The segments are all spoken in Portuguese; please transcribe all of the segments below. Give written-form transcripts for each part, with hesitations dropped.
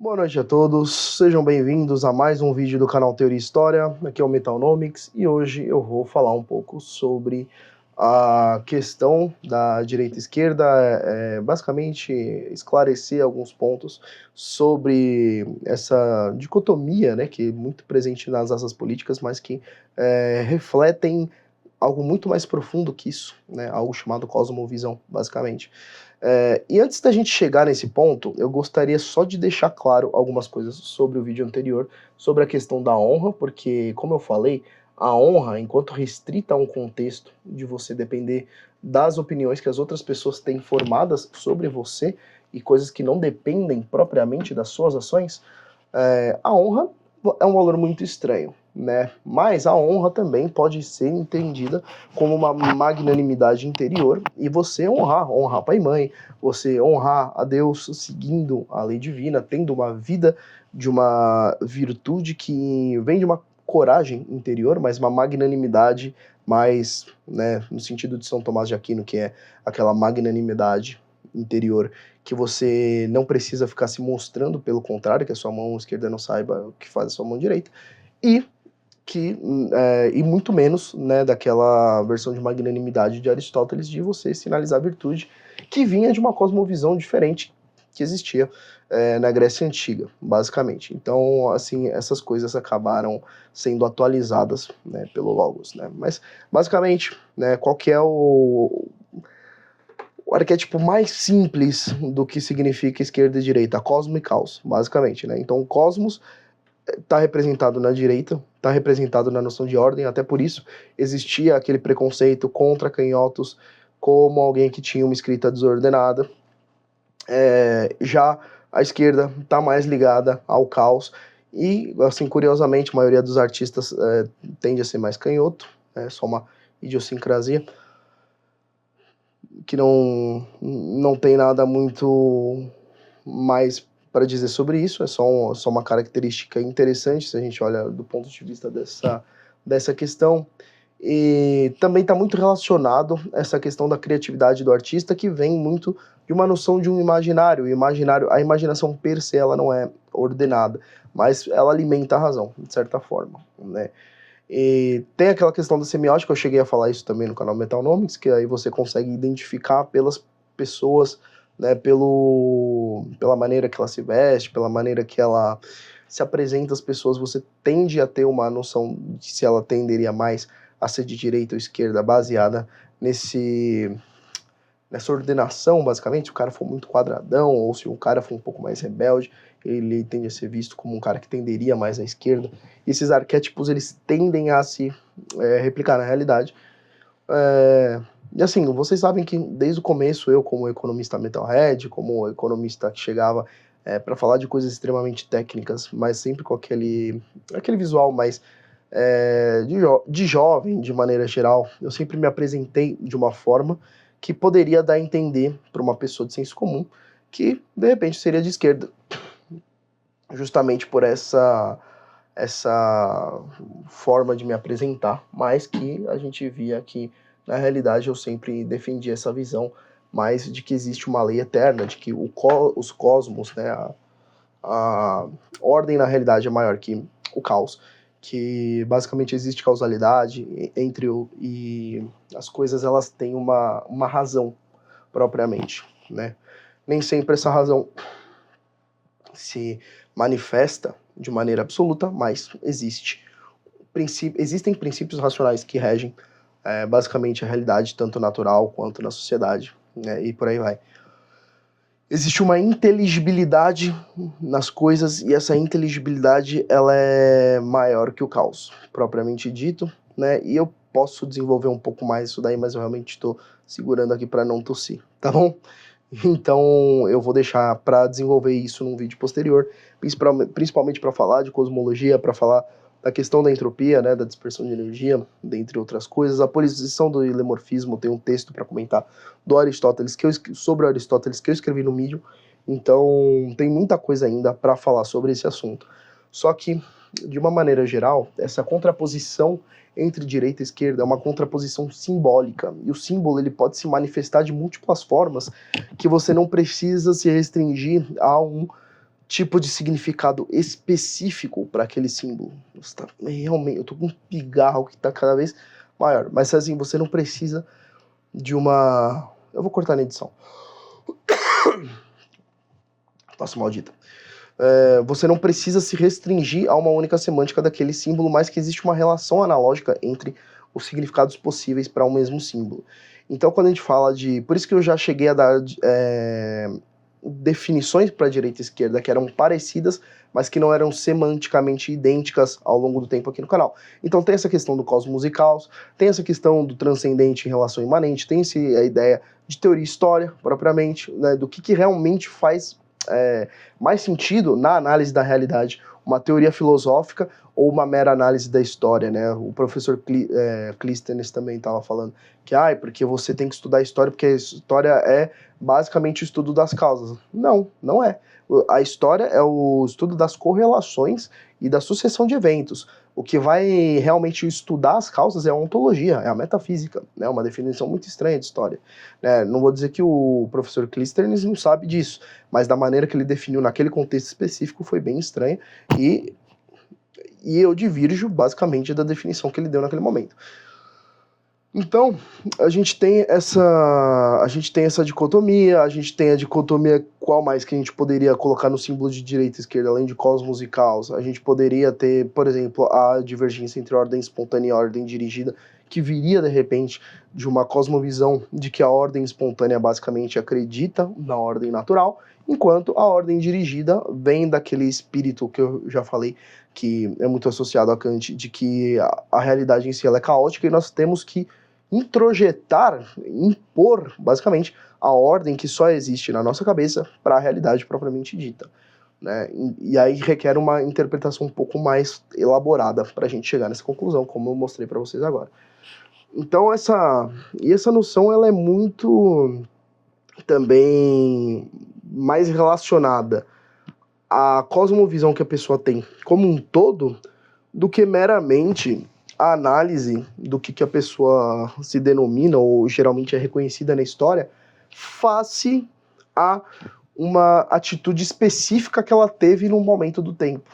Boa noite a todos, sejam bem-vindos a mais um vídeo do canal Teoria e História. Aqui é o Metalnomics e hoje eu vou falar um pouco sobre a questão da direita e esquerda, basicamente esclarecer alguns pontos sobre essa dicotomia, né, que é muito presente nas nossas políticas, mas que refletem algo muito mais profundo que isso, né, algo chamado cosmovisão, basicamente. E antes da gente chegar nesse ponto, eu gostaria só de deixar claro algumas coisas sobre o vídeo anterior, sobre a questão da honra, porque, como eu falei, a honra, enquanto restrita a um contexto de você depender das opiniões que as outras pessoas têm formadas sobre você e coisas que não dependem propriamente das suas ações, a honra é um valor muito estranho, né? Mas a honra também pode ser entendida como uma magnanimidade interior e você honrar pai e mãe, você honrar a Deus seguindo a lei divina, tendo uma vida de uma virtude que vem de uma coragem interior, mas uma magnanimidade mais, né, no sentido de São Tomás de Aquino, que é aquela magnanimidade interior que você não precisa ficar se mostrando, pelo contrário, que a sua mão esquerda não saiba o que faz a sua mão direita, e muito menos, né, daquela versão de magnanimidade de Aristóteles de você sinalizar a virtude que vinha de uma cosmovisão diferente que existia na Grécia Antiga, basicamente. Então, assim, essas coisas acabaram sendo atualizadas, né, pelo Logos, né? Mas, basicamente, né, qual que é o arquétipo mais simples do que significa esquerda e direita? Cosmo e caos, basicamente, né? Então, o cosmos está representado na direita, está representado na noção de ordem, até por isso existia aquele preconceito contra canhotos como alguém que tinha uma escrita desordenada. Já a esquerda está mais ligada ao caos e, assim, curiosamente, a maioria dos artistas tende a ser mais canhoto, é só uma idiosincrasia, que não tem nada muito mais para dizer sobre isso, é só uma característica interessante se a gente olha do ponto de vista dessa questão. E também está muito relacionado essa questão da criatividade do artista, que vem muito de uma noção de um imaginário. A imaginação per se, ela não é ordenada, mas ela alimenta a razão, de certa forma, né? E tem aquela questão da semiótica, eu cheguei a falar isso também no canal Metalnomics, que aí você consegue identificar pelas pessoas, né, pela maneira que ela se veste, pela maneira que ela se apresenta às pessoas, você tende a ter uma noção de se ela tenderia mais a ser de direita ou esquerda, baseada nessa ordenação, basicamente. Se o cara for muito quadradão, ou se o cara for um pouco mais rebelde, ele tende a ser visto como um cara que tenderia mais à esquerda. E esses arquétipos, eles tendem a se replicar na realidade. E assim, vocês sabem que desde o começo, eu como economista metalhead, como economista que chegava para falar de coisas extremamente técnicas, mas sempre com aquele visual mais de jovem, de maneira geral, eu sempre me apresentei de uma forma que poderia dar a entender para uma pessoa de senso comum que, de repente, seria de esquerda, justamente por essa forma de me apresentar, mas que a gente via que, na realidade, eu sempre defendi essa visão mais de que existe uma lei eterna, de que os cosmos, né, a ordem, na realidade, é maior que o caos, que basicamente existe causalidade e as coisas, elas têm uma razão propriamente, né? Nem sempre essa razão se manifesta de maneira absoluta, mas existem princípios racionais que regem basicamente a realidade, tanto natural quanto na sociedade, né? E por aí vai. Existe uma inteligibilidade nas coisas, e essa inteligibilidade, ela é maior que o caos, propriamente dito, né? E eu posso desenvolver um pouco mais isso daí, mas eu realmente estou segurando aqui para não tossir, tá bom? Então eu vou deixar para desenvolver isso num vídeo posterior, principalmente para falar de cosmologia, para falar da questão da entropia, né, da dispersão de energia, dentre outras coisas. A posição do hilemorfismo, tem um texto para comentar do Aristóteles sobre Aristóteles que eu escrevi no Medium. Então tem muita coisa ainda para falar sobre esse assunto. Só que, de uma maneira geral, essa contraposição entre direita e esquerda é uma contraposição simbólica, e o símbolo, ele pode se manifestar de múltiplas formas, que você não precisa se restringir a um tipo de significado específico para aquele símbolo. Realmente, eu tô com um pigarro que tá cada vez maior. Mas assim, você não precisa de uma... Eu vou cortar na edição. Nossa, maldita. Você não precisa se restringir a uma única semântica daquele símbolo, mas que existe uma relação analógica entre os significados possíveis para um mesmo símbolo. Então, quando a gente fala de... Por isso que eu já cheguei a dar definições para direita e esquerda que eram parecidas, mas que não eram semanticamente idênticas ao longo do tempo aqui no canal. Então tem essa questão do cosmos e caos, tem essa questão do transcendente em relação ao imanente, tem a ideia de teoria e história, propriamente, né, do que realmente faz mais sentido na análise da realidade, uma teoria filosófica ou uma mera análise da história, né? O professor Clístenes também estava falando que, porque você tem que estudar história porque a história é basicamente o estudo das causas. Não, não é. A história é o estudo das correlações e da sucessão de eventos. O que vai realmente estudar as causas é a ontologia, é a metafísica, né? Uma definição muito estranha de história. Não vou dizer que o professor Clístenes não sabe disso, mas da maneira que ele definiu naquele contexto específico foi bem estranha e eu divirjo basicamente da definição que ele deu naquele momento. Então, a gente tem essa dicotomia, a gente tem a dicotomia qual mais que a gente poderia colocar no símbolo de direita e esquerda, além de cosmos e caos. A gente poderia ter, por exemplo, a divergência entre ordem espontânea e ordem dirigida, que viria, de repente, de uma cosmovisão de que a ordem espontânea basicamente acredita na ordem natural, enquanto a ordem dirigida vem daquele espírito que eu já falei, que é muito associado a Kant, de que a realidade em si ela é caótica e nós temos que introjetar, impor, basicamente, a ordem que só existe na nossa cabeça para a realidade propriamente dita. Né? E aí requer uma interpretação um pouco mais elaborada para a gente chegar nessa conclusão, como eu mostrei para vocês agora. Então essa noção ela é muito também mais relacionada à cosmovisão que a pessoa tem como um todo do que meramente a análise do que a pessoa se denomina ou geralmente é reconhecida na história face a uma atitude específica que ela teve num momento do tempo.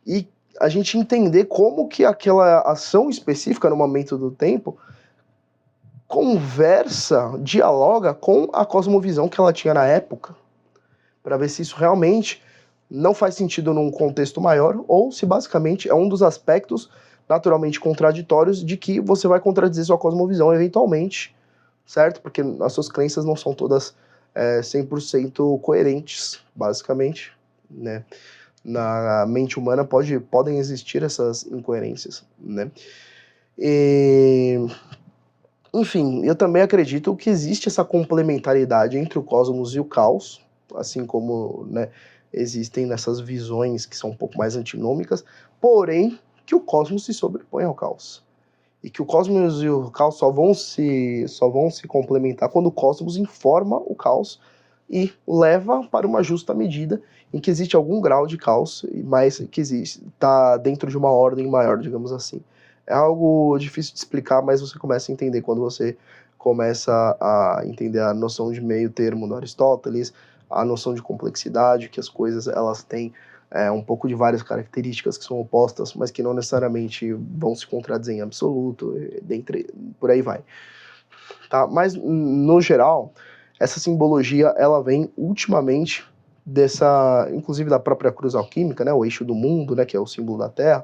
E a gente entender como que aquela ação específica no momento do tempo conversa, dialoga com a cosmovisão que ela tinha na época, para ver se isso realmente não faz sentido num contexto maior ou se basicamente é um dos aspectos naturalmente contraditórios de que você vai contradizer sua cosmovisão eventualmente, certo? Porque as suas crenças não são todas 100% coerentes, basicamente, né? Na mente humana podem existir essas incoerências, né? Enfim, eu também acredito que existe essa complementariedade entre o cosmos e o caos, assim como, né, existem nessas visões que são um pouco mais antinômicas, porém que o cosmos se sobrepõe ao caos. E que o cosmos e o caos só vão se complementar quando o cosmos informa o caos e leva para uma justa medida em que existe algum grau de caos, mas que está dentro de uma ordem maior, digamos assim. É algo difícil de explicar, mas você começa a entender quando você começa a entender a noção de meio termo do Aristóteles, a noção de complexidade, que as coisas elas têm um pouco de várias características que são opostas, mas que não necessariamente vão se contradizer em absoluto, por aí vai. Tá? Mas, no geral, essa simbologia, ela vem ultimamente inclusive da própria cruz alquímica, né, o eixo do mundo, né, que é o símbolo da Terra,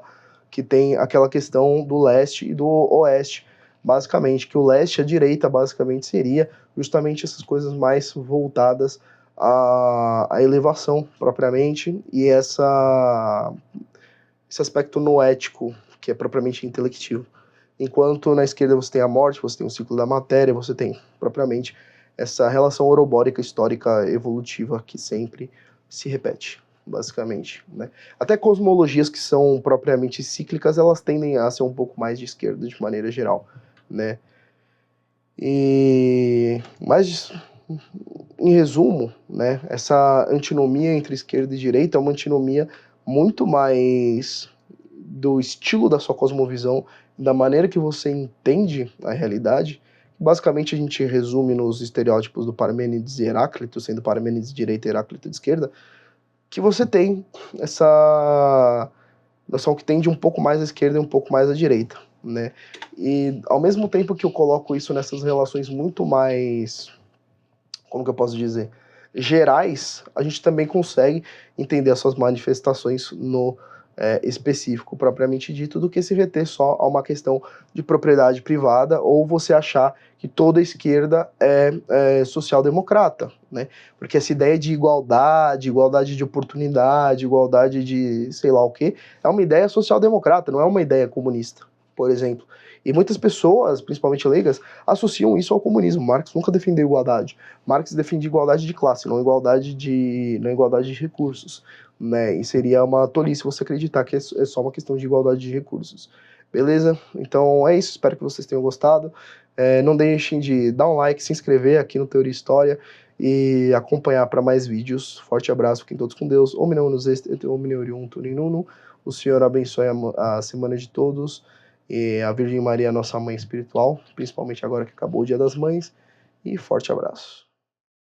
que tem aquela questão do leste e do oeste, basicamente, que o leste, a direita, basicamente, seria justamente essas coisas mais voltadas à elevação, propriamente, e esse aspecto noético, que é propriamente intelectivo. Enquanto na esquerda você tem a morte, você tem o ciclo da matéria, você tem, propriamente, essa relação orobórica, histórica, evolutiva, que sempre se repete, basicamente, né? Até cosmologias que são propriamente cíclicas, elas tendem a ser um pouco mais de esquerda, de maneira geral, né? Mas, em resumo, né, essa antinomia entre esquerda e direita é uma antinomia muito mais do estilo da sua cosmovisão, da maneira que você entende a realidade. Basicamente a gente resume nos estereótipos do Parmênides e Heráclito, sendo Parmênides de direita e Heráclito de esquerda, que você tem essa noção que tende um pouco mais à esquerda e um pouco mais à direita, né? E ao mesmo tempo que eu coloco isso nessas relações muito mais, como que eu posso dizer, gerais, a gente também consegue entender as suas manifestações no específico propriamente dito, do que se reter só a uma questão de propriedade privada, ou você achar que toda a esquerda é social-democrata, né? Porque essa ideia de igualdade, igualdade de oportunidade, igualdade de sei lá o quê, é uma ideia social-democrata, não é uma ideia comunista, por exemplo. E muitas pessoas, principalmente leigas, associam isso ao comunismo. Marx nunca defendeu igualdade. Marx defendia igualdade de classe, não igualdade de recursos, né? E seria uma tolice você acreditar que é só uma questão de igualdade de recursos. Beleza? Então é isso, espero que vocês tenham gostado. Não deixem de dar um like, se inscrever aqui no Teoria História e acompanhar para mais vídeos. Forte abraço, fiquem todos com Deus. O Senhor abençoe a semana de todos. E a Virgem Maria, nossa mãe espiritual, principalmente agora que acabou o Dia das Mães. E forte abraço.